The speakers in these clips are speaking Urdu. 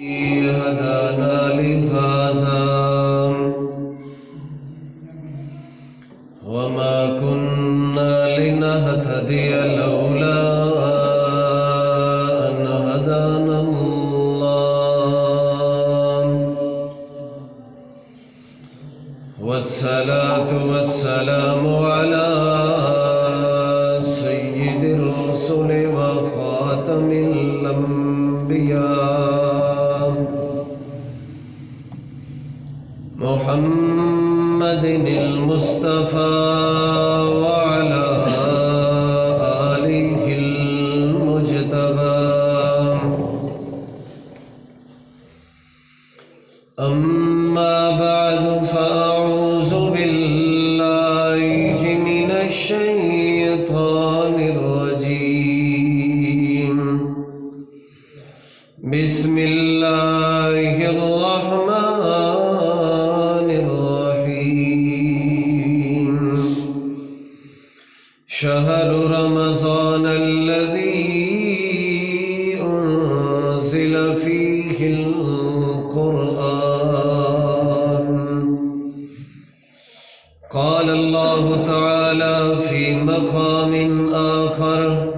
هدانا لهذا وما كنا لنهتدي لولا أن هدانا الله والصلاة والسلام على سيد الرسل وخاتم الأنبياء محمد المصطفى وعلى آله المجتبى أما بعد فأعوذ بالله من الشيطان الرجيم بسم الله الرحمن الرحيم شهر رمضان الذي أنزل فيه القرآن قال الله تعالى في مقام آخر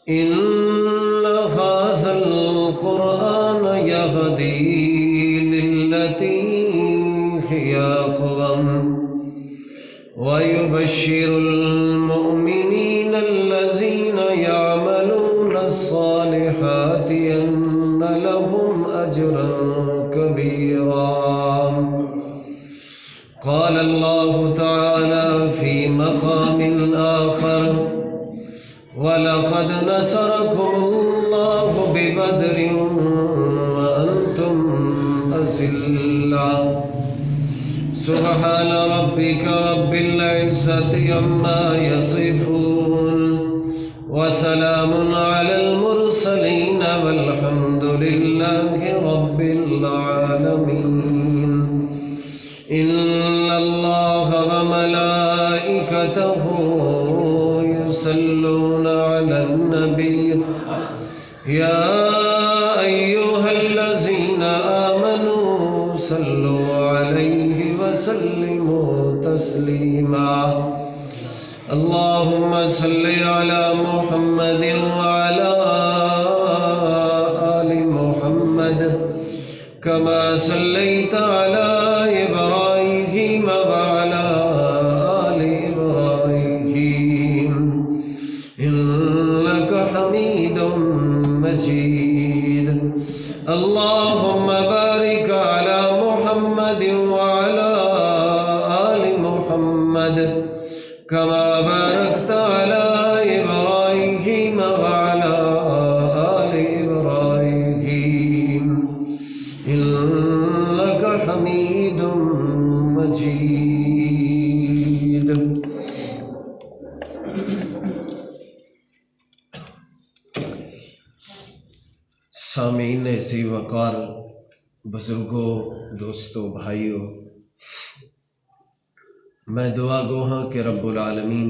إن هذا القرآن يهدي للتي هي أقوم ويبشر المؤمنين الذين يعملون الصالحات أن لهم أجرا كبيرا قال الله تعالى في مقام آخر ولقد نصركم الله ببدر وأنتم أذلة سبحان ربك رب العزة عما يصفون وسلام على المرسلين والحمد لله رب العالمين إن الله وملائكته يصلون على النبي يا أيها الذين آمنوا صلوا عليه وسلموا تسليما اللهم صل على محمد وعلى آل محمد كما صليت على إبراهيم وعلى آل إبراهيم إنك حميد مجيد اللهم بارك على محمد وعلى آل محمد كما باركت على إبراهيم وعلى آل إبراهيم إنك حميد مجيد سامعین ذی وقار بزرگوں دوستوں بھائیوں میں دعا گو ہاں کہ رب العالمین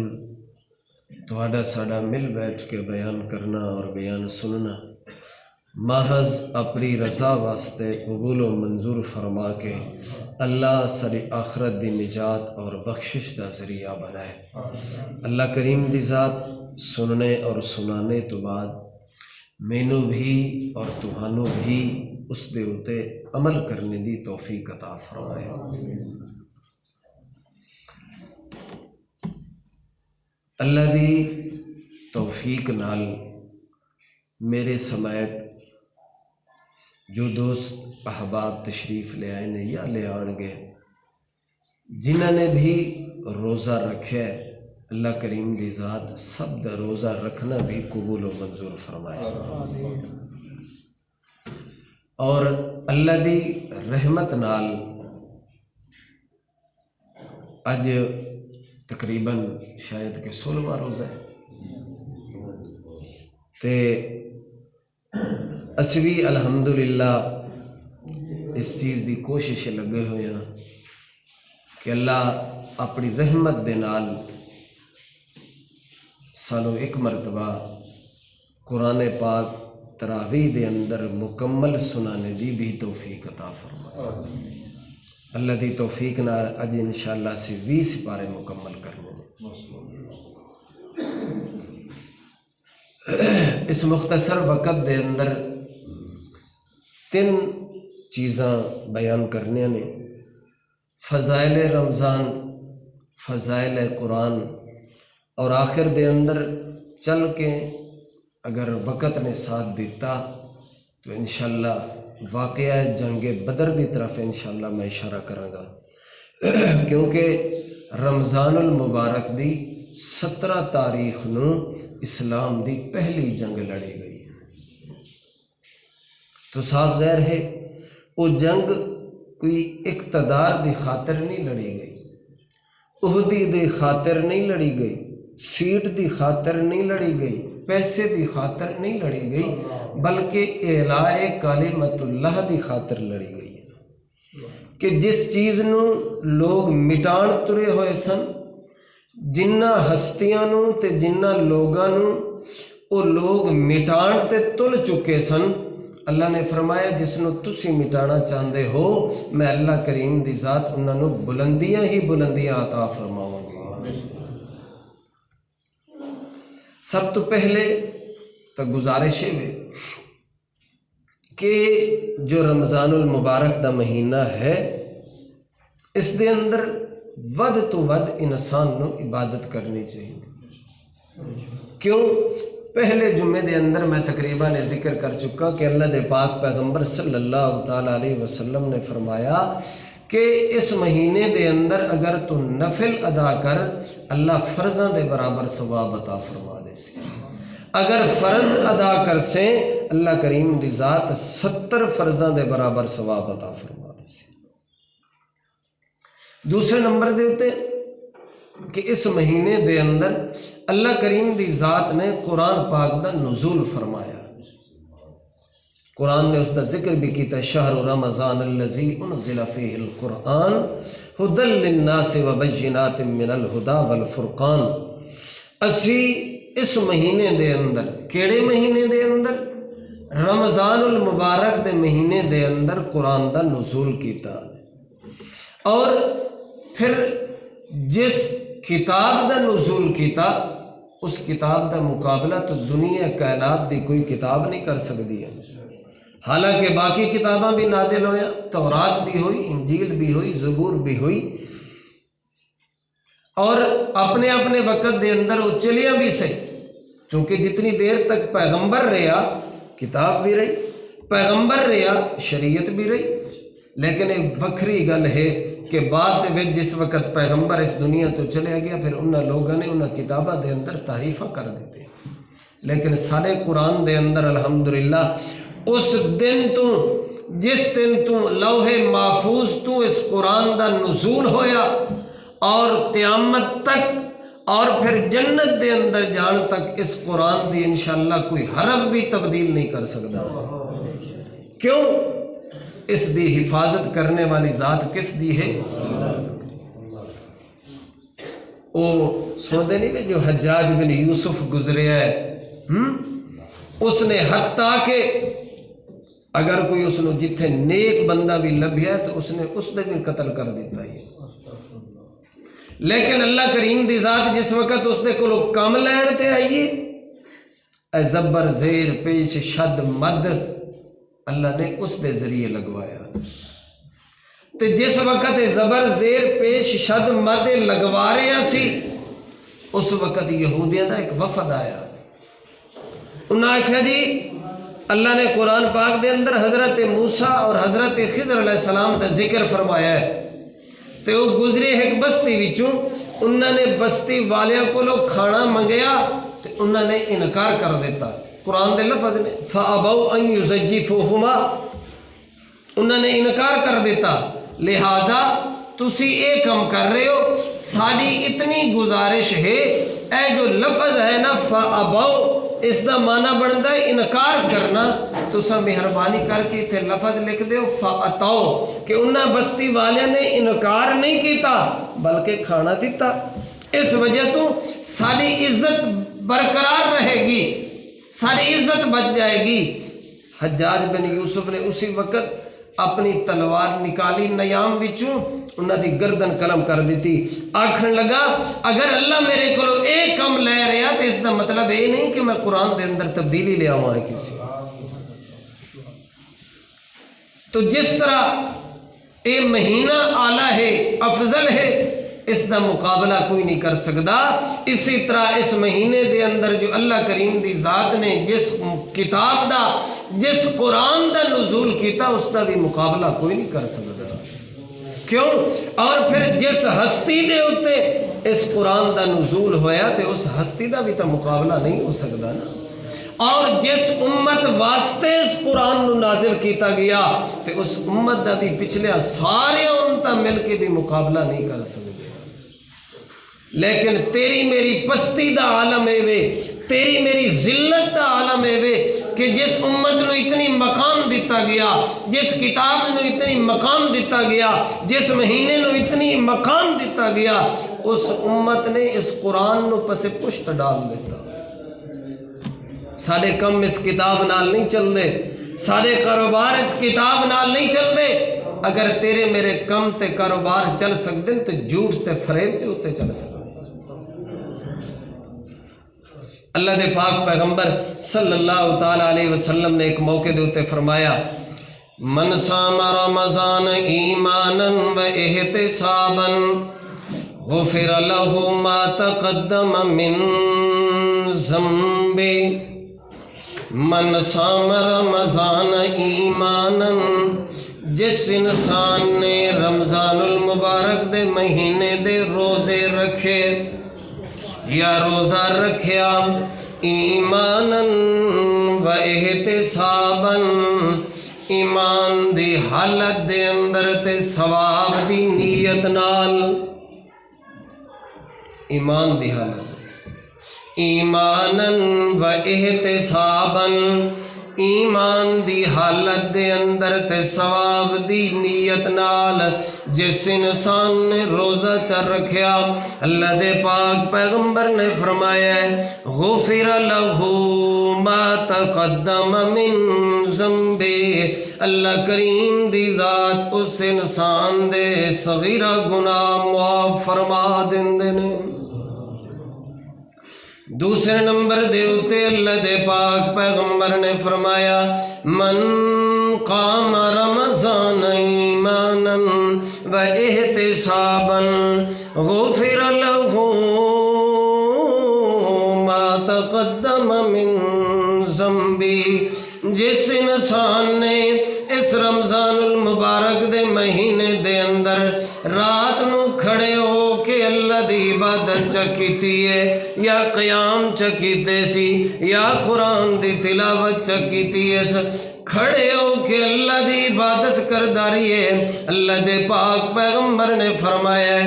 تہاڈا ساڈا مل بیٹھ کے بیان کرنا اور بیان سننا محض اپنی رضا واسطے قبول و منظور فرما کے اللہ ساری آخرت دی نجات اور بخشش دا ذریعہ بنائے اللہ کریم دی ذات سننے اور سنانے تو بعد مینوں بھی اور تہانوں بھی اس دے اتے عمل کرنے دی توفیق عطا فرمائے اللہ دی توفیق نال میرے سمیت جو دوست احباب تشریف لے آئے نے یا لے آن گے جنہوں نے بھی روزہ رکھے اللہ کریم دی ذات سب دا روزہ رکھنا بھی قبول و منظور فرمائے اور اللہ دی رحمت نال اج تقریباً شاید کہ 16واں روزہ ہے تے اسی بھی الحمدللہ اس چیز دی کوشش لگے ہوئے ہیں کہ اللہ اپنی رحمت دے نال سانو ایک مرتبہ قرآن پاک تراویح دے اندر مکمل سنانے دی بھی توفیق عطا فرمائے۔ اللہ دی توفیق نال اج انشاءاللہ سے 20 سپارے مکمل کرنے اس مختصر وقت دے اندر 3 چیزاں بیان کرنے نے، فضائل رمضان، فضائل قرآن، اور آخر دے اندر چل کے اگر وقت نے ساتھ دیتا تو انشاءاللہ واقعہ جنگ بدر دی طرف انشاءاللہ میں اشارہ کروں گا، کیونکہ رمضان المبارک دی 17 تاریخ نو اسلام دی پہلی جنگ لڑی گئی ہے۔ تو صاف ظاہر ہے وہ جنگ کوئی اقتدار دی خاطر نہیں لڑی گئی، عہدے دی خاطر نہیں لڑی گئی، سیٹ دی خاطر نہیں لڑی گئی، پیسے دی خاطر نہیں لڑی گئی، بلکہ اعلاء کلمت اللہ دی خاطر لڑی گئی ہے کہ جس چیز نو لوگ مٹان ترے ہوئے سن، جنہ ہستیاں نو تے جنہ لوگاں نو وہ لوگ مٹان تے تل چکے سن، اللہ نے فرمایا جس نو تسی مٹانا چاہندے ہو میں اللہ کریم دی ذات انہاں نو بلندیاں ہی بلندیاں عطا فرماواں گی۔ سب تو پہلے تو گزارش ہے کہ جو رمضان المبارک دا مہینہ ہے اس دے اندر ود تو ود انسان نو عبادت کرنی چاہیے۔ کیوں؟ پہلے جمعے دے اندر میں تقریباً ذکر کر چکا کہ اللہ دے پاک پیغمبر صلی اللہ تعالیٰ علیہ وسلم نے فرمایا کہ اس مہینے دے اندر اگر تو نفل ادا کر اللہ فرضاں دے برابر ثواب عطا فرما دے سی، اگر فرض ادا کر سے اللہ کریم دی ذات 70 فرضاں دے برابر ثواب عطا فرما دے سی۔ دوسرے نمبر دے ہوتے کہ اس مہینے دے اندر اللہ کریم دی ذات نے قرآن پاک دا نزول فرمایا، قرآن نے اس دا ذکر بھی کیتا، شہر رمضان الذی انزل فیہ القرآن ھدی للناس وبینات من الہدی والفرقان۔ اسی اس مہینے دے اندر، کیڑے مہینے دے اندر؟ رمضان المبارک دے مہینے دے اندر قرآن دا نزول کیتا، اور پھر جس کتاب دا نزول کیتا اس کتاب دا مقابلہ تو دنیا کائنات دی کوئی کتاب نہیں کر سکتی ہے، حالانکہ باقی کتاباں بھی نازل ہویا، تورات بھی ہوئی، انجیل بھی ہوئی، زبور بھی ہوئی، اور اپنے اپنے وقت دے اندر وہ چلیاں بھی سے، چونکہ جتنی دیر تک پیغمبر رہا کتاب بھی رہی، پیغمبر رہا شریعت بھی رہی، لیکن ایک وکھری گل ہے کہ بعد میں جس وقت پیغمبر اس دنیا تو چلے گیا پھر انہاں لوگوں نے انہاں کتابہ دے اندر تحریفہ کر دیتے ہیں، لیکن سارے قرآن دے اندر الحمدللہ اس دن تو جس دن تو لوح محفوظ تو اس قرآن دا نزول ہویا اور قیامت تک اور پھر جنت دے اندر جان تک اس قرآن دی انشاءاللہ کوئی حرف بھی تبدیل نہیں کر سکتا۔ کیوں؟ اس دی حفاظت کرنے والی ذات کس دی ہے؟ وہ سوندے نہیں جو حجاج بن یوسف گزرے ہے، اس نے حتیٰ کہ اگر کوئی اس نے جتھے نیک بندہ بھی لبھیا تو اس نے اس نے بھی قتل کر دیتا ہے، لیکن اللہ کریم دی ذات جس وقت اس نے کلو کام لین تے آئیے اے زبر زیر پیش شد مد اللہ نے اس دے ذریعے لگوایا، تو جس وقت زبر زیر پیش شد مد لگوا رہے سی اس وقت یہودیاں دا ایک وفد آیا، انہوں نے کہا جی اللہ نے قرآن پاک دے اندر حضرت موسیٰ اور حضرت خضر علیہ السلام دا ذکر فرمایا ہے، تو وہ گزرے ایک بستی وچوں، انہوں نے بستی والیاں کو لوگ کھانا منگیا تو انہوں نے انکار کر دیتا، قرآن دے لفظ نے فَأَبَوْا أَن يُزَجِّفُوهُمَا، انہوں نے انکار کر دیتا، لہٰذا تسی اے کم کر رہے ہو، ساڑی اتنی گزارش ہے، اے جو لفظ ہے نا فَأَبَوْا اس دا معنی بنتا ہے انکار کرنا، تو سا مہربانی کر کے اتنے لفظ لکھ دے فَأَتَوْا کہ انہاں بستی والے نے انکار نہیں کیتا بلکہ کھانا دیتا، اس وجہ تو ساری عزت برقرار رہے گی، ساری عزت بچ جائے گی، حجاج بن یوسف نے اسی وقت اپنی تلوار نکالی نیام وچوں انہاں دی گردن قلم کر دیتی. آکھن لگا اگر اللہ میرے کو ایک کم لے رہا تو اس دا مطلب یہ نہیں کہ میں قرآن دے اندر تبدیلی لے آواں کسی. تو جس طرح اے مہینہ اعلیٰ ہے افضل ہے اس دا مقابلہ کوئی نہیں کر سکتا، اسی طرح اس مہینے دے اندر جو اللہ کریم دی ذات نے جس کتاب دا جس قرآن دا نزول کیتا اس دا بھی مقابلہ کوئی نہیں کر سکتا. کیوں؟ اور پھر جس ہستی دے اتے اس قرآن دا نزول ہویا تے اس ہستی دا بھی تا مقابلہ نہیں ہو سکتا نا. اور جس امت واسطے اس قرآن نو نازل کیتا گیا تے اس امت دا بھی پچھلے سارے امتا مل کے بھی مقابلہ نہیں کر سکتے. لیکن تیری میری پستی دا عالم ہے وے، تیری میری ذلت دا عالم ہے وے کہ جس امت نو اتنی مقام دیتا گیا، جس کتاب نو اتنی مقام دیتا گیا، جس مہینے نو اتنی مقام دیتا گیا، اس امت نے اس قرآن نو پس پشت ڈال دیتا. سارے کم اس کتاب نال نہیں چل دے، سارے کاروبار اس کتاب نال نہیں چل دے. اگر تیرے میرے کم تے کاروبار چل سکتے تو جھوٹ تے فریب تے ہوتے چل سکتے. اللہ دے پاک پیغمبر صلی اللہ تعالیٰ علیہ وسلم نے ایک موقع دے ہوتے فرمایا من صام رمضان ایمانا و احتسابا غفر له ما تقدم من ذنبه. من صام رمضان ایمانا، جس انسان نے رمضان المبارک دے مہینے دے روزے رکھے یا روزہ رکھیا ایمانا و احتسابا، ایمان دی حالت دے اندر تے ثواب دی نیت نال، ایمان دی حالت ایمانا و احتسابا، ایمان دی حالت دے اندر تے ثواب دی نیت نال جس انسان نے روزہ چر رکھیا، اللہ دے پاک پیغمبر نے فرمایا غفر له ما تقدم من ذنبه، اللہ کریم دی ذات اس انسان دے صغیرہ گناہ معاف فرما دیندے نے. دوسرے نمبر دے اتے اللہ دے پاک پیغمبر نے فرمایا من قام رمضان ایمانا و احتسابا غفر له ما تقدم من ذنبه. جس انسان نے اس رمضان المبارک دے مہینے دے اندر رات نو کھڑے ہو کے اللہ دی عبادت چکیتی ہے یا قیام چکیتے سی یا قرآن دی تلاوت چکیتی ہے، کھڑے ہو کے اللہ دی عبادت کرداری ہے، اللہ دے پاک پیغمبر نے فرمایا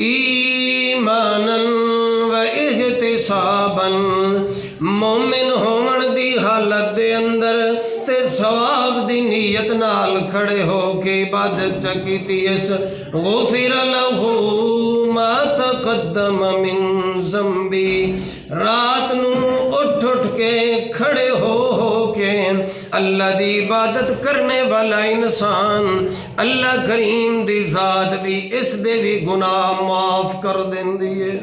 ایمانا و احتسابا، مومن ہون دی حالت دے اندر تے ثواب دی نیت نال کھڑے ہو کے عبادت چکیتی اس غفر له ما تقدم من ذنبی. رات نو اٹھ کے کھڑے ہو کے اللہ دی عبادت کرنے والا انسان اللہ کریم دی ذات بھی اس دے بھی گناہ معاف کر دیندی ہے.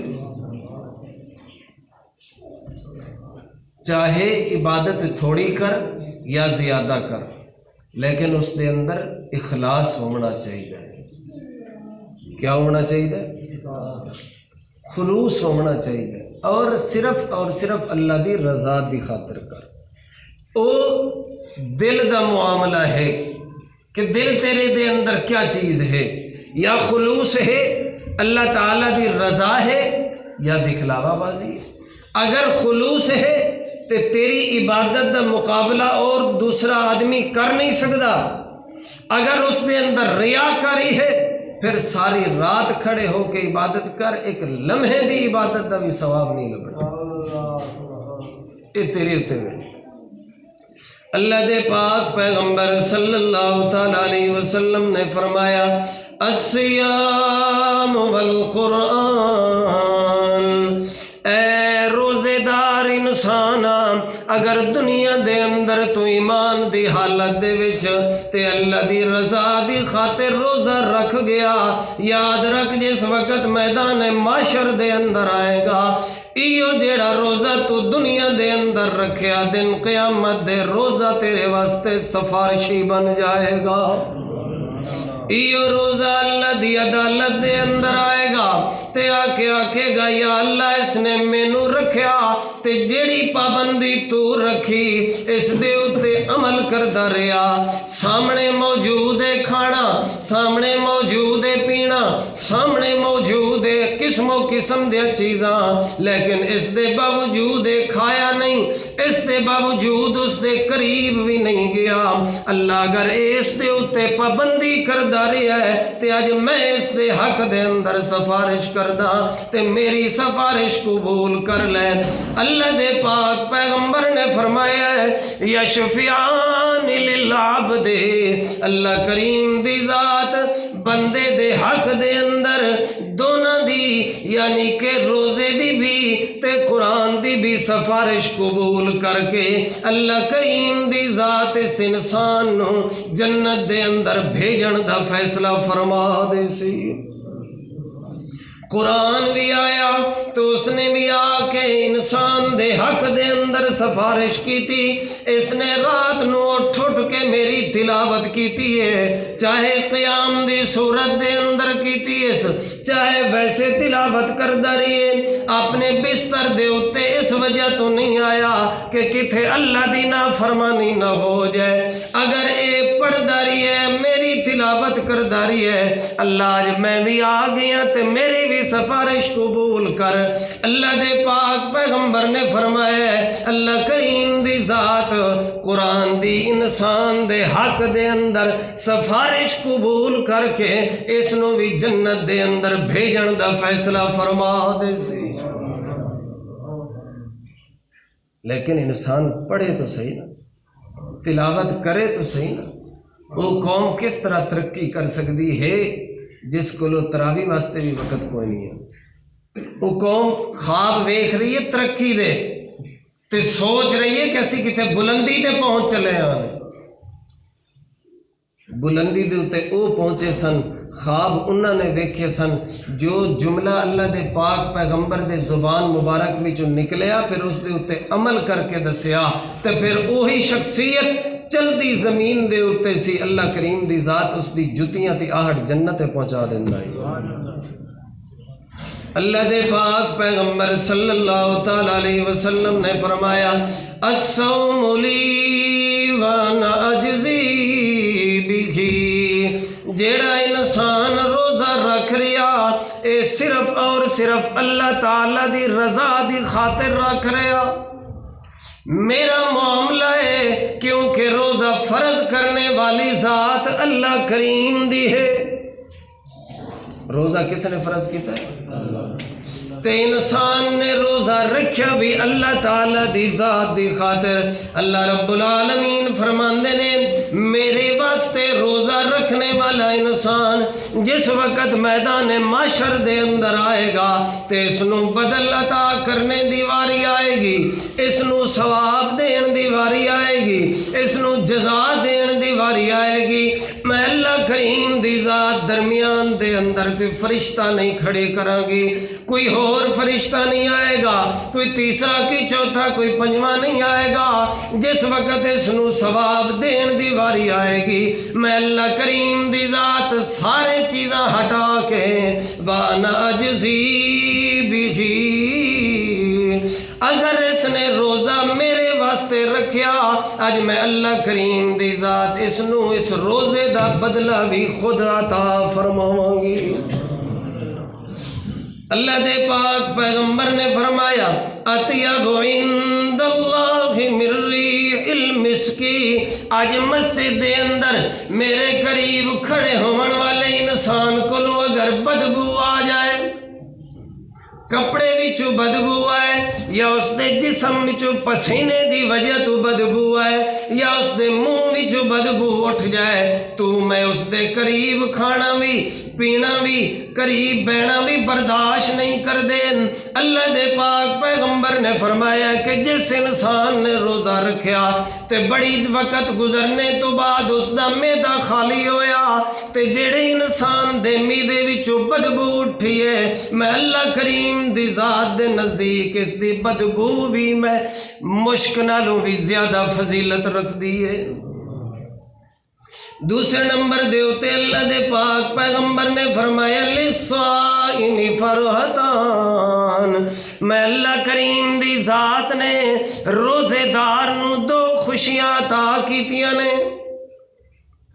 چاہے عبادت تھوڑی کر یا زیادہ کر، لیکن اس دے اندر اخلاص ہونا چاہیے. کیا ہونا چاہیے؟ خلوص ہونا چاہیے، اور صرف اللہ دی رضا دی خاطر کر. او دل دا معاملہ ہے کہ دل تیرے دے اندر کیا چیز ہے، یا خلوص ہے اللہ تعالیٰ دی رضا ہے یا دکھلاوا بازی ہے. اگر خلوص ہے تے تیری عبادت دا مقابلہ اور دوسرا آدمی کر نہیں سکتا. اگر اس دے اندر ریاکاری ہے پھر ساری رات کھڑے ہو کے عبادت کر، ایک لمحے دی عبادت دا بھی ثواب نہیں لبنا. یہ تیرے اتے میں اللہ دے پاک پیغمبر صلی اللہ تعالیٰ علیہ وسلم نے فرمایا الصیام والقرآن، اے روزے دار انسان اگر دنیا دے اندر تو ایمان دی حالت دے وچ تے اللہ دی رضا دی خاطر روزہ رکھ گیا، یاد رکھ جس وقت میدان معاشر دے اندر آئے گا ایو جیڑا روزہ تو دنیا دے اندر رکھیا دن قیامت دے روزہ تیرے واسطے سفارشی بن جائے گا۔ ایو روزہ اللہ دی عدالت دے اندر آئے گا تے آکے گا یا اللہ اس نے مینوں رکھیا تے جیڑی پابندی تو رکھی اس دے اتے عمل کردا رہیا، سامنے موجود ہے کھانا، سامنے موجود ہے پینا، سامنے موجود ہے قسم و قسم دے چیزاں، لیکن اس دے باوجود کھایا نہیں، اس دے باوجود اس دے قریب بھی نہیں گیا۔ اللہ اگر اس دے اتے پابندی کردا رہا ہے تے اج میں اس دے حق دے اندر سفارش کردا تے میری سفارش قبول کر لے۔ اللہ دے پاک پیغمبر نے فرمایا ہے یشفعان للعبد، اللہ کریم دی ذات بندے دے حق دے اندر دونوں دی یعنی کہ روزے دی بھی تے قرآن دی بھی سفارش قبول کر کے اللہ کریم دی ذات اس انسان نو جنت دے اندر بھیجن دا فیصلہ فرما دے سی۔ قرآن بھی آیا تو اس نے بھی آ کے انسان دے حق دے اندر سفارش کی تھی، اس نے رات نو اٹھ کے میری تلاوت کیتی ہے، چاہے قیام دی صورت دے اندر کیتی ہے، چاہے ویسے تلاوت کردا رہیے اپنے بستر دے اتے، اس وجہ تو نہیں آیا کہ کتھے اللہ دی نافرمانی نہ ہو جائے۔ اگر اے پڑھدا رہی ہے میری تلاوت کردا رہی ہے، اللہ آج میں بھی آ گیا تے میری بھی سفارش قبول کر۔ اللہ دے پاک پیغمبر نے فرمایا ہے اللہ کریم دی ذات قرآن دی انسان دے حق دے اندر سفارش قبول کر کے اس نو بھی جنت دے اندر بھیجن دا فیصلہ فرما دے سی۔ لیکن انسان پڑھے تو صحیح نا، تلاوت کرے تو صحیح نا۔ وہ قوم کس طرح ترقی کر سکتی ہے جس کو تراویح واسطے بھی وقت کوئی نہیں ہے؟ وہ قوم خواب ویکھ رہی ہے ترقی دے تے سوچ رہی ہے کہ اسی کتے بلندی تے پہنچ چلے آنے، بلندی دے اتے او پہنچے سن، خواب انہوں نے ویکھے سن، جو جملہ اللہ دے پاک پیغمبر دے زبان مبارک میں جو نکلیا پھر اس دے اتے عمل کر کے دسیا تے پھر وہی شخصیت چلدی زمین دے اتے سی، اللہ کریم دی ذات اس دی جتیاں تی آہٹ جنت پہنچا دینا ہے۔ اللہ دے پاک پیغمبر صلی اللہ تعالیٰ علیہ وسلم نے فرمایا الصوم لی وانا اجزی بہی، جیڑا انسان روزہ رکھ رہا اے صرف اور صرف اللہ تعالیٰ دی رضا دی خاطر رکھ رہا، میرا معاملہ ہے کیونکہ روزہ فرض کرنے والی ذات اللہ کریم دی ہے۔ روزہ کس نے فرض کیتا ہے؟ تے انسان نے روزہ رکھیا بھی اللہ تعالیٰ دی ذات دی خاطر۔ اللہ رب العالمین فرماندے نے میرے واسطے روزہ رکھنے والا انسان جس وقت میدان معاشر دے اندر آئے گا تے اس نو بدل عطا کرنے دی واری آئے گی، اس نو ثواب دین دی واری آئے گی، اس نو جزا دین دی واری آئے گی۔ میں اللہ کریم دی ذات درمیان دے اندر کوئی فرشتہ نہیں کھڑے کراں گی، کوئی اور فرشتہ نہیں آئے گا، کوئی تیسرا کی چوتھا کوئی پنجواں نہیں آئے گا۔ جس وقت اس نو ثواب دین دی واری آئے گی میں اللہ کریم دی ذات سارے چیزاں ہٹا کے وانا اجزی بہی، اگر اس نے روزہ میرے واسطے رکھیا اج میں اللہ کریم دی ذات اس نو اس روزے دا بدلہ بھی خود عطا فرماواں گی۔ اللہ دے پاک پیغمبر نے فرمایا اطیب عند اللہ من ریح المسکی، آج مسجد دے اندر میرے قریب کھڑے ہون والے انسان کو اگر بدبو آ جائے، کپڑے وچوں بدبو آئے یا اس دے جسم وچوں پسینے دی وجہ تو بدبو آئے یا اس دے منہ وچوں بدبو اٹھ جائے تو میں اس دے قریب کھانا بھی پینا بھی قریب بہنا بھی برداشت نہیں کر دے۔ اللہ دے پاک پیغمبر نے فرمایا کہ جس انسان نے روزہ رکھیا تے بڑی وقت گزرنے تو بعد اس دا میدا خالی ہویا تے جڑے انسان دے میدے وچوں بدبو اٹھیے میں اللہ کریم دی ذات دے نزدیک اس دی بدبو بھی میں مشک نالوں بھی زیادہ فضیلت رکھ دیئے۔ دوسرے نمبر دے اتے اللہ دے پاک پیغمبر نے فرمایا لِلصَّائِمِ فَرْحَتان، میں اللہ کریم دی ذات نے روزے دار نو دو خوشیاں عطا کیتیاں نے،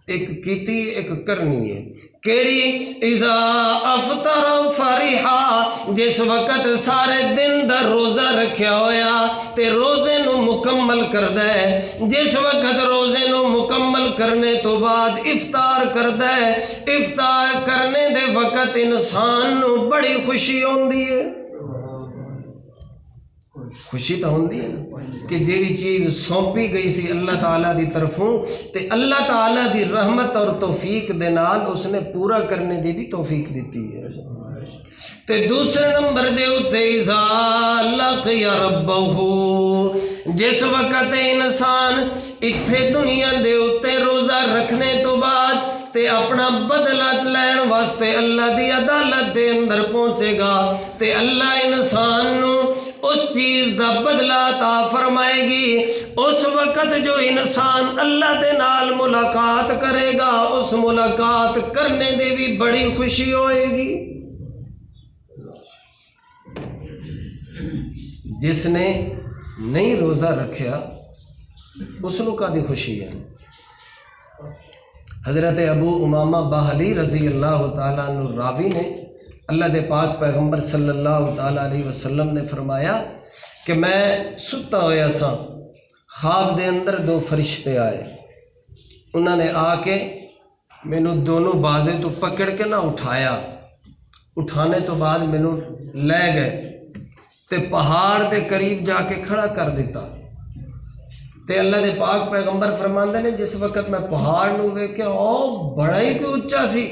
ایک کیتی ایک کرنی ہے۔ کیڑی؟ اذا افطر فرحا، جس وقت سارے دن دا روزہ رکھیا ہویا تے روزے نو مکمل کردہ ہے، جس وقت روزے نو مکمل کرنے تو بعد افطار کردہ ہے، افطار کرنے دے وقت انسان نو بڑی خوشی ہوندی ہے۔ خوشی تو ہوندی ہے کہ جیڑی چیز سونپی گئی سی اللہ تعالیٰ دی طرفوں تے اللہ تعالیٰ دی رحمت اور توفیق دے نال اس نے پورا کرنے دی بھی توفیق دیتی ہے۔ تے دوسرے نمبر دے اتے اذا لقی ربہ، جس وقت انسان اتھے دنیا دے اتے روزہ رکھنے تو بعد تے اپنا بدلہ لین واسطے اللہ دی عدالت دے اندر پہنچے گا تے اللہ انسان نو اس چیز دا بدلہ عطا فرمائے گی۔ اس وقت جو انسان اللہ دے نال ملاقات کرے گا اس ملاقات کرنے دے بھی بڑی خوشی ہوئے گی۔ جس نے نہیں روزہ رکھیا اس نو کا دی خوشی ہے۔ حضرت ابو امامہ باہلی رضی اللہ تعالیٰ عنہ راوی نے اللہ دے پاک پیغمبر صلی اللہ تعالیٰ علیہ وسلم نے فرمایا کہ میں ستا ہویا سا، خواب دے اندر دو فرشتے آئے، انہوں نے آ کے مینوں دونوں بازے تو پکڑ کے نہ اٹھایا، اٹھانے تو بعد مینوں لے گئے تے پہاڑ دے قریب جا کے کھڑا کر دیتا تے اللہ دے پاک پیغمبر فرماندے نے جس وقت میں پہاڑ نو ویکھیا او بڑا ہی کوئی اچا سی،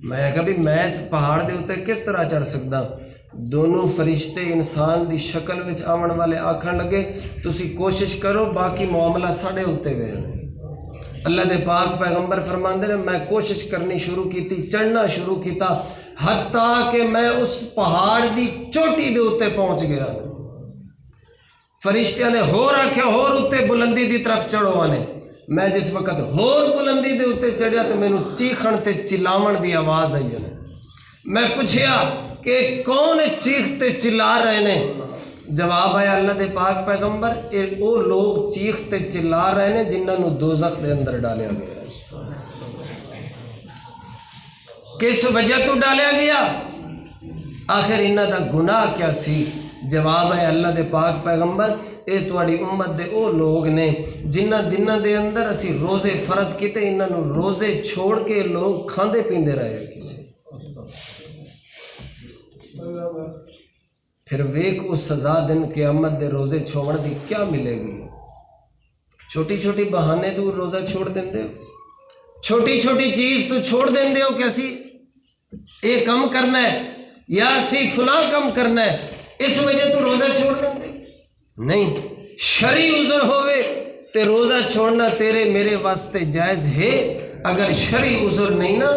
میں کہا بھی میں اس پہاڑ دے اتے کس طرح چڑھ سکتا؟ دونوں فرشتے انسان دی شکل وچ آون والے آکھن لگے تسی کوشش کرو باقی معاملہ ساڑھے ہوتے ہوئے ہیں۔ اللہ دے پاک پیغمبر فرماندے نے میں کوشش کرنی شروع کیتی، چڑھنا شروع کیتا حتیٰ کہ میں اس پہاڑ دی چوٹی دے اتے پہنچ گیا۔ فرشتیاں نے ہور آکھیا ہور اتے بلندی دی طرف چڑھو آنے، میں جس وقت ہور بلندی دے اتے چڑھیا تو میں نو چیخن تے چلاون دی آواز آئی ہے۔ میں پوچھیا کہ کون چیخ تے چلا رہے نے؟ جواب آیا اللہ دے پاک پیغمبر وہ لوگ چیخ تے چلا رہے نے جنہاں نو دوزخ دے اندر ڈالیا گیا۔ کس وجہ تو ڈالیا گیا؟ آخر انہاں دا گناہ کیا سی؟ جواب ہے اللہ دے پاک پیغمبر اے تواڈی امت دے او لوگ نے جنہ دنوں دے اندر اسی روزے فرض کیتے، انہاں نو روزے چھوڑ کے لوگ کھاندے پیندے رہے کسی۔ پھر ویک اس سزا دن قیامت دے روزے چھوڑ دی کیا ملے گی؟ چھوٹی چھوٹی بہانے تو روزہ چھوڑ دیندے ہو، چھوٹی چھوٹی چیز تو چھوڑ دیندے ہو کہ اسی اے کم کرنا ہے یا اسی فلاں کم کرنا ہے اس وجہ تو روزہ چھوڑ دیندے نہیں۔ شرعی عذر ہوئے تے روزہ چھوڑنا تیرے میرے واسطے جائز ہے، اگر شرعی عذر نہیں نا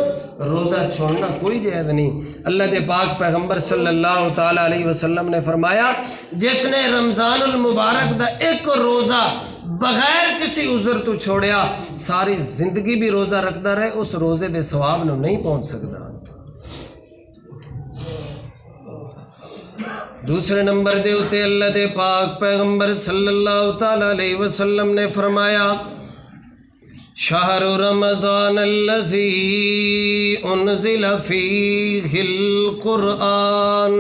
روزہ چھوڑنا کوئی جائز نہیں۔ اللہ دے پاک پیغمبر صلی اللہ تعالیٰ علیہ وسلم نے فرمایا جس نے رمضان المبارک دا ایک روزہ بغیر کسی عذر تو چھوڑیا ساری زندگی بھی روزہ رکھتا رہے اس روزے دے ثواب نو نہیں پہنچ سکتا۔ دوسرے نمبر دے اتے اللہ دے پاک پیغمبر صلی اللہ تعالیٰ علیہ وسلم نے فرمایا شہر رمضان الذی انزل فیہ القرآن،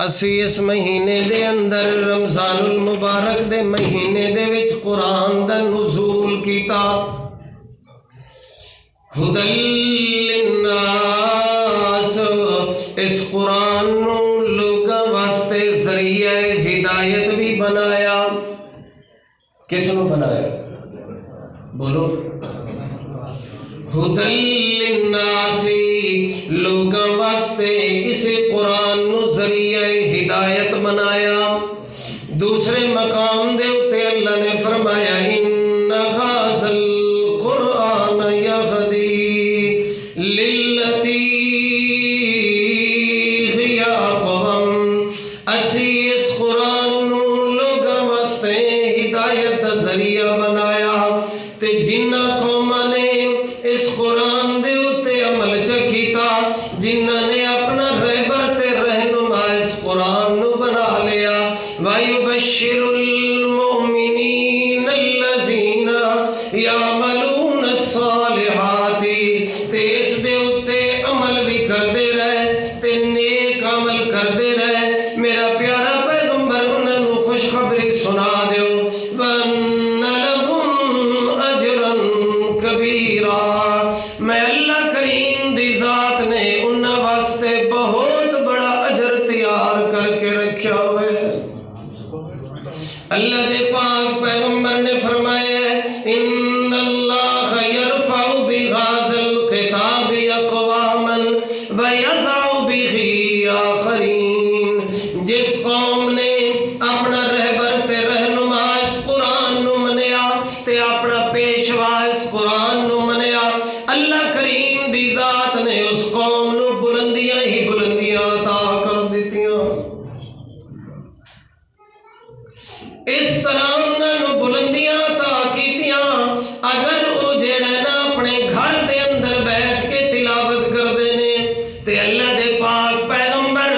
اسی اس مہینے دے اندر رمضان المبارک دے مہینے دے وچ قرآن دا نزول کیتا، ہدی للناس، اس قرآن کیوں بنایا؟ بولو ہدل للناس لوگاں واسطے اسے قرآن نو ذریعہ ہدایت بنایا۔ دوسرے مقام دے اتے اللہ نے فرمایا ان ھذا القرآن یہدی للتی ہی اقوم، اسی اس قرآن نو لوگاں واسطے ہدایت دا ذریعہ بنایا تے جنہ قوماں نے اس قرآن دے اتے عمل چکیتا، جنہ نے اپنا رہبر تے رہنما اس قرآن نو بنا لیا۔ وَيُبَشِّرُ الْمُؤْمِنِينَ الَّذِينَ يَعْمَلُونَ الصَّالِحَاتِ، تے اس دے اتے عمل بھی کردے رہے تے نیک عمل کردے رہے۔ میرا پیارا پیغمبر انہاں نو خوشخبری سنا دیو وَأَنَّ لَهُمْ أَجْرًا كَبِيرًا، میں اللہ کریم دی ذات نے انہاں واسطے بہت بڑا اجر تیار کر کے رکھیا ہوئے۔ اللہ دے پاک پیغمبر نے فرمایا ان اللہ یرفع بہذا الکتاب اقواما ویضع بہ آخرین، جس قوم نے اپنا رہبر تے رہنما اس قرآن نو منیا تے اپنا پیشوا اس قرآن نو منیا، اللہ کریم دی ذات نے اس قوم نو بلندیاں ہی بلندیاں عطا کر دیتیاں۔ اس طرح انہاں نو بلندیاں عطا کیتیاں، اگر او جڑا نا اپنے گھر دے اندر بیٹھ کے تلاوت کردے نے تے اللہ دے پاک پیغمبر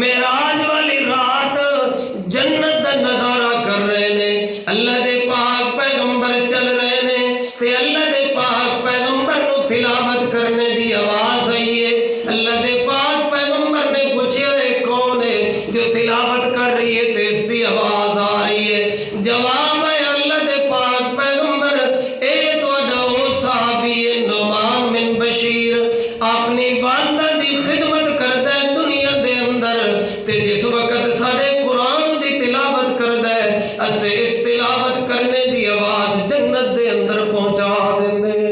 معراج والی رات جنت دا نظارہ کر رہے نے، اللہ دے پاک پیغمبر چل رہے نے تے اللہ دے پاک پیغمبر نو تلاوت کرنے دی آواز آئی ہے۔ اللہ دے پاک پیغمبر نے پوچھا ہے کون ہے جو تلاوت کر رہی ہے تے اس دی آواز آ رہی ہے؟ جواب ہے اللہ دے پاک پیغمبر اے تہاڈا او صحابی ہے نعمان بن بشیر، اپنی والدہ دی خدمت کردا ہے دنیا دے اندر تے جس وقت ساڈے قرآن دی تلاوت کردا ہے اسے اس تلاوت کرنے دی آواز جنت دے اندر پہنچا دیندے۔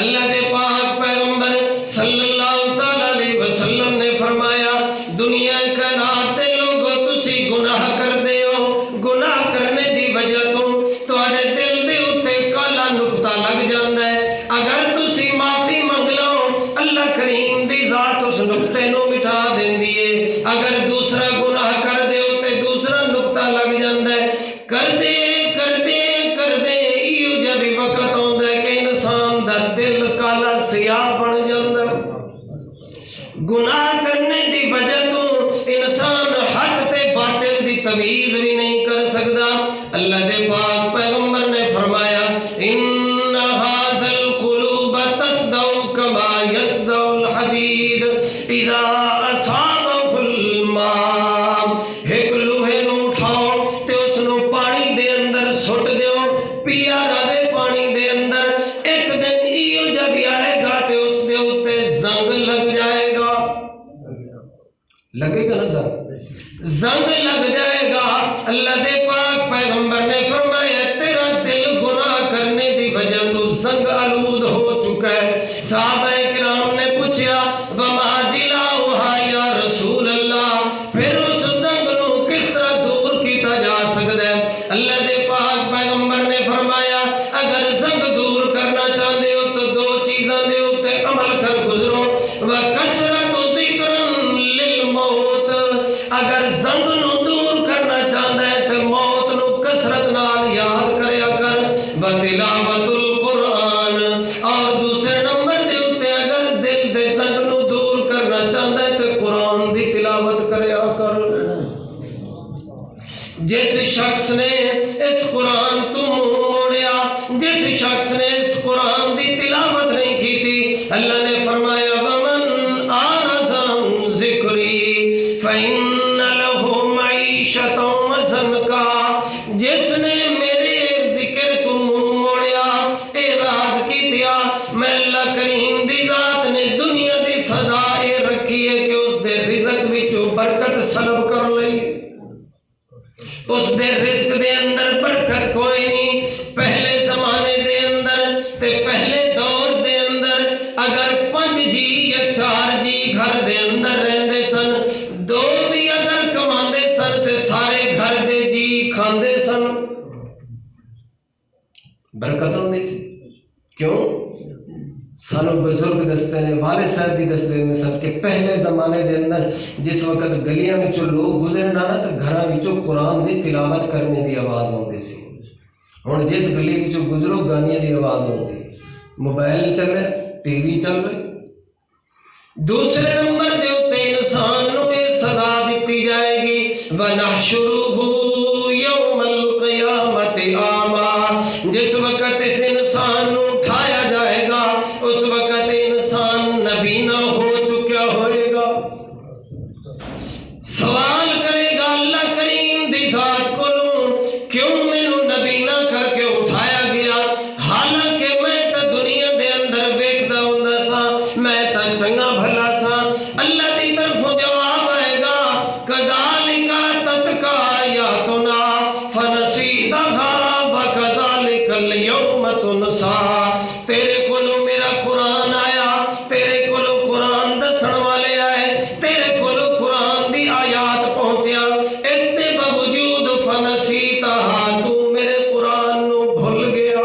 اللہ دے پاک پیغمبر صلی اللہ تعالی علیہ وسلم نے فرمایا دنیا کائنات دے لوگو تسی گناہ کردے ہو، گناہ کرنے دی وجہ تو تہاڈے دل دے اتے کالا نقطہ لگ جاندا ہے، اگر تسی معافی منگ لو اللہ کریم دی ذات اس نقطے نو مٹا دیندی ہے، اگر دوسرا گناہ کر دے تے دوسرا نقطہ لگ جاندا ہے، کردے کردے کردے ایو جا بھی وقت آندا ہے کہ انسان دا دل کالا سیاہ بن جاندا ہے۔ گناہ کرنے دی وجہ تو انسان حق تے باطل دی تمیز بھی نہیں کر سکتا۔ اللہ دے پاک پیغمبر نے فرمایا ان ھذا القلوب تصدع کما یصدع الحدید اذا اصابہ الماء، ایک لوہے نو اٹھاؤ تے اس نو پانی دے اندر سٹ دیو، پیا رہے پانی دے اندر، ایک دن ایو جب آئے گا تے اس دے اتے زنگ لگ جائے گا، لگے گا نا زنگ لگ جائے گا۔ اللہ دے پاک پیغمبر نے فرمایا تیرا دل گناہ کرنے دی وجہ تو زنگ آلود ہو چکا ہے۔ صحابہ کرام نے پوچھا وما جلاؤہا یا رسول اللہ، پھر اس زنگ نو کس طرح دور کیتا جا سکتا ہے؟ اللہ دے پاک پیغمبر نے فرمایا اگر زنگ دور کرنا چاہتے ہو تو دو چیزاں دے اتے عمل کر گزرو، وَكَسْرَةُ ذِكْرًا لِلْمَوْتِ، اگر زنگ نو دور کرنا چاہتا ہے تو موت نو کسرت نال یاد کریا کر، وَتِلَاوَةُ الْقُرْآنِ، اور دوسرے نمبر دے اتے اگر دل دے زنگ نو دور کرنا چاہتا ہے تو قرآن دی تلاوت کریا کر۔ جس شخص نے اس قرآن تو منہ موڑیا، جس شخص نے اس قرآن دی تلاوت نہیں کی تھی، اللہ نے فرمایا وَمَنْ أَعْرَضَ عَنْ ذِكْرِي فَإِنَّ لَهُ مَعِيشَةً ضَنْكًا، جس نے میرے ذکر تو منہ موڑیا، اعراض کیتیا، میں اللہ کریم دی ذات نے دنیا دی سزا اے رکھی ہے کہ اس دے رزق وچوں برکت سلب کر لئی، اس دے رزق دے ہوندی سی کیوں سانو بزرگ دستے نے والد صاحب بھی دستے ہیں سن کہ پہلے زمانے دے اندر جس وقت گلیاں وچوں لوگ گزرن نا تے گھراں وچوں قرآن دی تلاوت کرنے دی آواز ہوندی سی ہن جس گلی وچوں گزرو گانیاں دی آواز ہوندی موبائل چل رہا ٹی وی چل رہا دوسرے نمبر دے اوتے انسان نو یہ سزا دتی جائے گی وَنَحْشُرُهُ يَوْمَ الْقِيَامَةِ أَعْمَى جس وقت اس انسان نو اٹھایا جائے گا اس وقت انسان نبینا ہو چکا ہوئے گا سوال کرے گا اللہ کریم دی ذات کو کیوں مینو نبینا کر کے اٹھایا گیا حالانکہ میں تا دنیا دے اندر ویکھدا ہوندا سا میں تا چنگا بھلا سا اللہ دی طرفوں جواب آئے گا کذالک تتک آیاتنا فنسیتها وکذالک اليوم تنسا تیرے کولو میرا قرآن آیا تیرے کولو قرآن دسن والے آئے تیرے کولو قرآن دی آیات پہنچیا اس دے باوجود فنسیتها تو میرے قرآن نو بھول گیا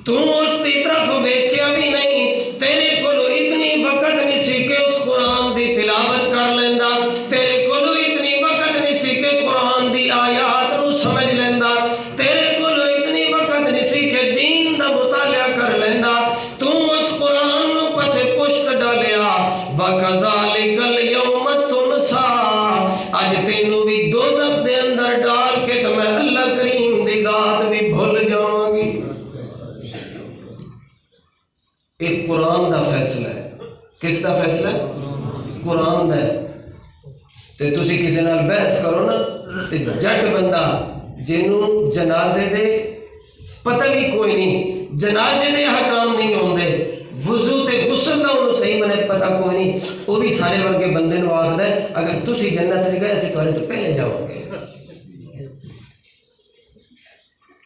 تو اس دی طرف ویکھیا بھی نہیں تیرے کولو اتنی وقت نہیں سی کہ اس قرآن دی تلاوت کر لیندا تیرے کولو اتنی وقت نہیں سی کہ قرآن دی آیات نو سمجھ لیندا تیرے کولو اتنی وقت نہیں سی کہ دین دا مطالعہ کر لیندا تو اس قرآن نو پسے پشت ڈالیا وَكَذَلِكَ الْيَوْمَ تُنْسَا اج تینوں بھی دوزخ دے اندر ڈال کے تو میں اللہ کریم دی ذات بھی بھول جاؤں گی ایک قرآن دا فیصلہ ہے کس دا فیصلہ ہے قرآن دا ہے تے تسی کسی نال بحث کرو نا تے جٹ بندہ جنوں جنازے دے پتہ بھی کوئی نہیں جنازے دے احکام نہیں ہوندے وضو تے غسل دا انہوں صحیح منے پتہ کوئی نہیں وہ بھی سارے ورگے بندے نو آخدا ہے اگر تسی جنت وچ گئے اسی تواڈے تو پہلے جاؤ گے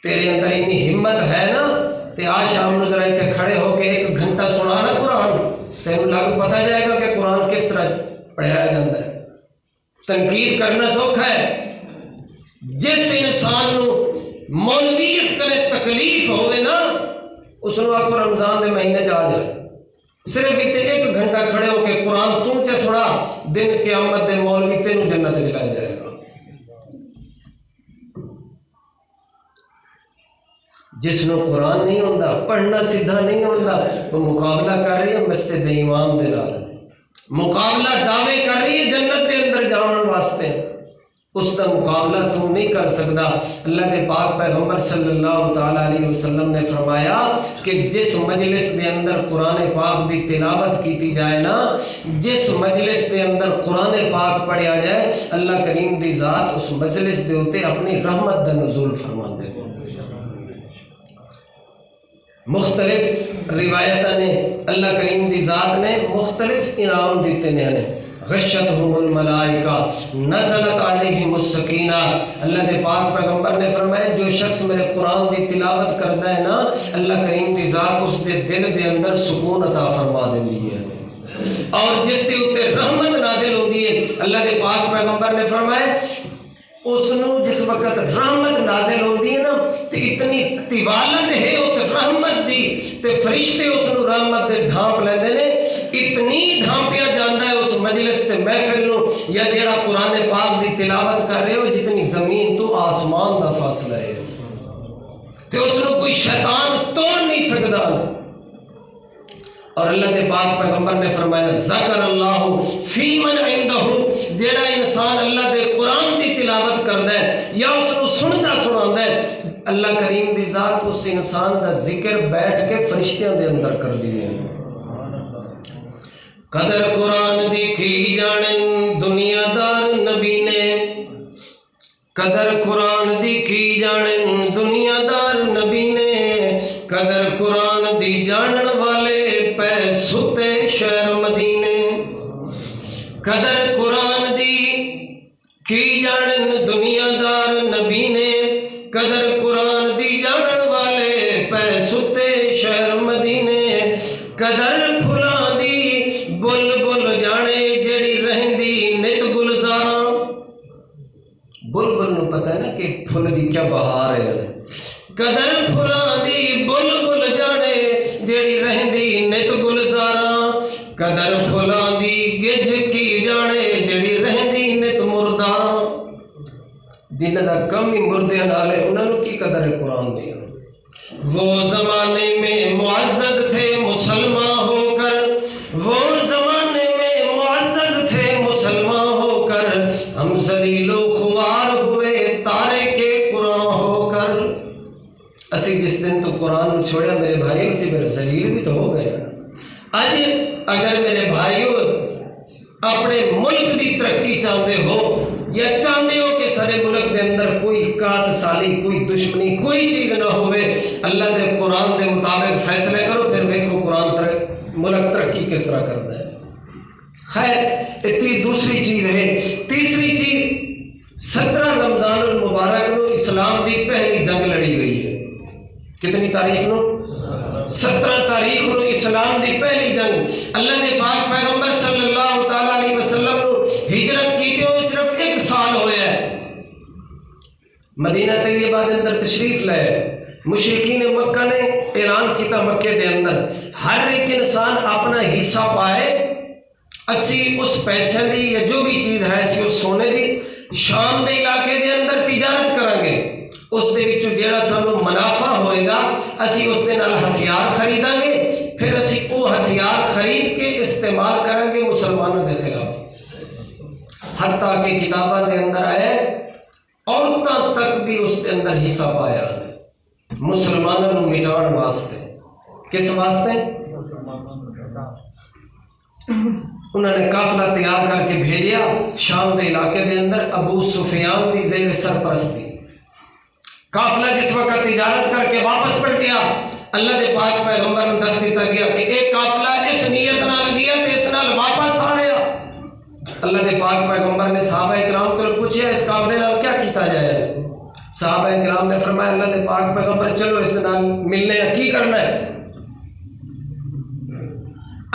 تیرے اندر اتنی ہمت ہے نا تے آج شام نو ذرا اتنے کھڑے ہو کے ایک گھنٹہ سنا نا قرآن تینوں لگ پتہ جائے گا کہ قرآن کس طرح پڑھایا جاتا ہے تنقید کرنا سوکھا ہے جس انسان نو مولویت کرے تکلیف ہوئے نا اس نو آکو رمضان دے مہینے جا جائے صرف اتنے ایک گھنٹہ کھڑے ہو کے قرآن تو چے سنا دن قیامت دے مولوی تینوں جنت جلائے جائے گا جس نو قرآن نہیں ہوندہ پڑھنا سیدھا نہیں ہوندہ وہ مقابلہ کر رہی ہے مسجد امام دے نال مقابلہ دعوے کر رہی ہے جنت دے اندر جاؤن واسطے اس کا مقابلہ تو نہیں کر سکتا اللہ کے پاک پیغمبر صلی اللہ تعالیٰ علیہ وسلم نے فرمایا کہ جس مجلس دے اندر قرآن پاک دی تلاوت کیتی جائے نا جس مجلس دے اندر قرآن پاک پڑھیا جائے اللہ کریم دی ذات اس مجلس دے ہوتے اپنی رحمت دا نزول فرما دے مختلف روایتہ نے اللہ کریم دی ذات نے مختلف انعام دیتے ہیں غشتہم الملائکہ نزلت علیہم السکینہ اللہ کے پاک پیغمبر نے فرمایا جو شخص میرے قرآن دی تلاوت کرتا ہے نا اللہ کریم دی ذات اس دے دل دے اندر سکون عطا فرما دیندی ہے اور جس دے اوتے رحمت نازل ہوندی ہے اللہ کے پاک پیغمبر نے فرمایا اس نو جس وقت رحمت نازل ہوندی ہے نا تے اتنی طوالت ہے اس رحمت دی تے فرشتے اس نو رحمت دے ڈھانپ لیندے نے اتنی ڈھانپیا جاندا ہے اس مجلس تے محفل نو یا جڑا قرآن پاک دی تلاوت کر رہے ہو جتنی زمین تو آسمان دا فاصلہ ہے تے اس نو کوئی شیطان توڑ نہیں سکدا اور اللہ کے پاک پیغمبر نے فرمایا ذکر اللہ فی من عندہ جیڑا انسان اللہ دے قرآن دی تلاوت کردا ہے یا اس نو سندا سناندا ہے اللہ کریم دی ذات اس انسان دا ذکر بیٹھ کے فرشتیاں دے اندر کر دی ہے قدر قرآن دی کی جانن دنیا دار نبی نے قدر قرآن دی کی جانن دنیا دار نبی نے قدر قرآن دی جانن والے پہ ستے شہر مدینے قدر قرآن دی کی جانن دنیا دار نبی نے قدر قرآن دی جانن والے پہ ستے شہر مدینے قدر پھلاں دی بل بل جانے جڑی رہندی نت گلزاراں بل بل نو پتہ ہے نا کہ پھل دی کیا بہار ہے قدر پھلاں دی جنہ دا کم ہی مردے نال ہے انہاں نوں کی قدر ہے قرآن دی. وہ زمانے میں معزز تھے مسلمان ہو کر، وہ زمانے میں معزز تھے مسلمان ہو کر، ہم ذلیل و خوار ہوئے تارے کے قرآن ہو کر. اسی جس دن تو قرآن چھوڑا میرے بھائی اسی پر ذلیل بھی تو ہو گئے. اج اگر میرے بھائیوں اپنے ملک دی ترقی چاہتے ہو یا چاہتے ہو کہ سارے ملک دے اندر کوئی کات سالی، کوئی دشمنی، کوئی چیز نہ ہوئے، اللہ دے قرآن دے مطابق فیصلے کرو، پھر دیکھو قرآن ملک ترقی کس طرح کرتا ہے. خیر اتنی دوسری چیز ہے. تیسری چیز 17 رمضان المبارک نو اسلام دی پہلی جنگ لڑی گئی ہے. کتنی تاریخ نو؟ 17 تاریخ نو اسلام دی پہلی جنگ. اللہ نے پاک پیغمبر صلی اللہ تعالیٰ علیہ وسلم نو ہجرت کیتے ہوئے صرف 1 سال ہویا ہے. مدینہ طیبہ دے اندر تشریف لائے. مشرکین مکہ نے اعلان کیتا مکے دے اندر ہر ایک انسان اپنا حصہ پائے، اسی اس پیسے دی یا جو بھی چیز ہے اسی اس سونے دی شام دے علاقے دے اندر تجارت کریں گے، اس دے وچوں جیڑا سانو منافع ہوئے گا اسی اس دے نال ہتھیار خریداں گے، پھر اسی وہ ہتھیار خرید کے استعمال کریں گے مسلمانوں دے خلاف. حتیٰ کہ کتاباں دے اندر آئے عورتاں تک بھی اس دے اندر حصہ پایا مسلمانوں کو مٹان واسطے. کس واسطے؟ انہوں نے قافلہ تیار کر کے بھیجیا شام دے علاقے دے اندر ابو سفیان دی زیر سرپرستی. قافلہ جس وقت تجارت کر کے واپس پلٹیا، اللہ دے پاک پیغمبر نے دس دیتا گیا کہ ایک قافلہ اس نیت نال گیا تے اس نال واپس آ رہا. اللہ دے پاک پیغمبر نے صحابہ کرام کو پوچھا اس قافلے نال کیا کیتا جائے؟ صحابہ کرام نے فرمایا اللہ دے پاک پیغمبر چلو اس نال ملنے کی کرنا ہے.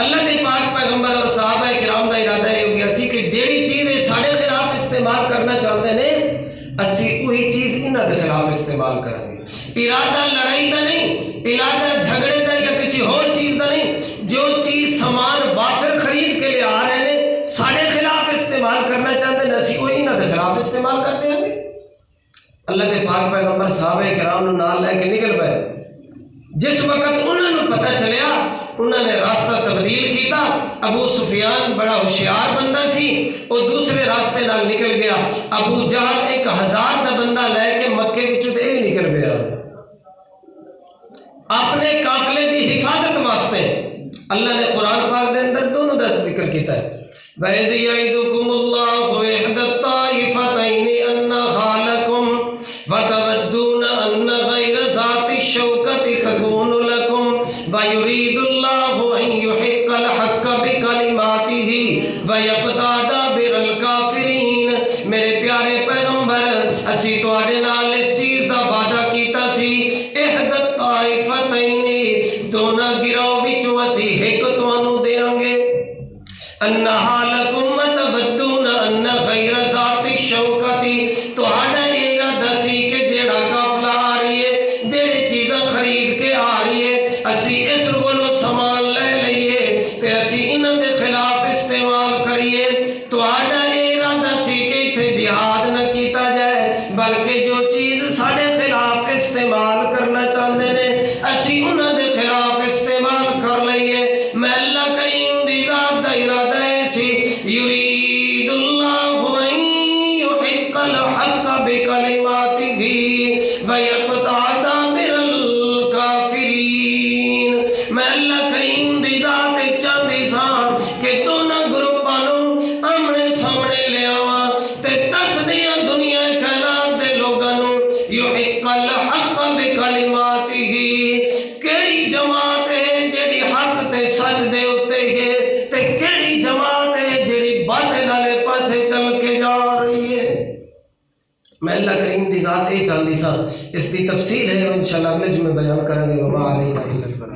اللہ دے پاک پیغمبر اور صحابہ کرام دا ارادہ یہ ہو گیا سی کہ جیڑی چیز ساڑے خلاف استعمال کرنا چاہتے ہیں اسی وہی چیز انہاں دے خلاف استعمال کریں گے. ارادہ لڑائی دا نہیں، ارادہ جھگڑے دا یا کسی اور چیز دا نہیں. جو چیز سامان وافر خرید کے لے آ رہے ہیں ساڑے خلاف استعمال کرنا چاہتے ہیں اسی وہی انہاں دے خلاف استعمال کرتے ہیں. اللہ دے پاک پیغمبر صحابہ کرام نو نال لے کے نکل پئے. جس وقت انہوں نے پتہ چلیا انہوں نے راستہ تبدیل کیتا. ابو سفیان بڑا ہوشیار بندہ سی، وہ دوسرے راستے نال نکل گیا. ابو جہل 1000 دا بندہ لے کے مکے وچوں تے ہی نکل گیا اپنے قافلے دی حفاظت واسطے. اللہ نے قرآن پاک دے اندر دونوں دا ذکر کیتا ہے. وَإِذْ يَعِدُكُمُ اللَّهُ إِحْدَى الطَّائِفَتَيْنِ أَنَّهَا لَكُمْ وَتَوَدُّونَ أَنَّ غَيْرَ ذَاتِ الشَّوْكَةِ تَكُونُ لَكُمْ وَيُرِيدُ اللَّهُ أَن يُحِقَّ الْحَقَّ بِكَلِمَاتِهِ وَيَقْطَعَ دَابِرَ الْكَافِرِينَ. میرے پیارے پیغمبر اسی تواڈے نال اس چیز دا وعدہ کیتا سی احد الطائفتین دونوں گروہ وچوں اسی ایک تانوں دیاں گے. انہا لکم وتودون ان غیر ذات الشوکۃ تہاڈا ارادہ سی کہ جیڑا قافلہ آ رہی ہے جیڑی چیزاں خرید کے آ رہی ہے اسی اس کولوں سامان لے لئیے تے اسی انہاں دے خلاف استعمال کریے. تہاڈا ارادہ سی کہ ایتھے جہاد نہ کیتا جائے بلکہ جو چیز ساڈے خلاف استعمال کرنا چاہتے ہیں اسی انہاں دے خلاف استعمال کر لئیے. میں اللہ کریم دی ذات دا ارادہ ہے سی یرید اللہ ان یحق الحق بکلماتہ ویقطع دابر الکافرین. میں اللہ کریم دی ذات چاہتی سا کہ دونوں گروپاں نوں آمنے سامنے لے آواں تے دس دیاں دنیا کائنات دے لوگاں نوں یحق الحق بکلماتہ کیڑی جماعت ہے جیڑی حق تے سچ دے اتے ہے تے کیڑی جماعت ہے جیڑی باطل والے پاسے چل کے جا رہی ہے. میں اللہ کریم دی ذات یہ چاہتی سا. اس دی تفصیل ہے انشاءاللہ اگلے جمعے بیان کریں گے. وما علینا الا البلاغ.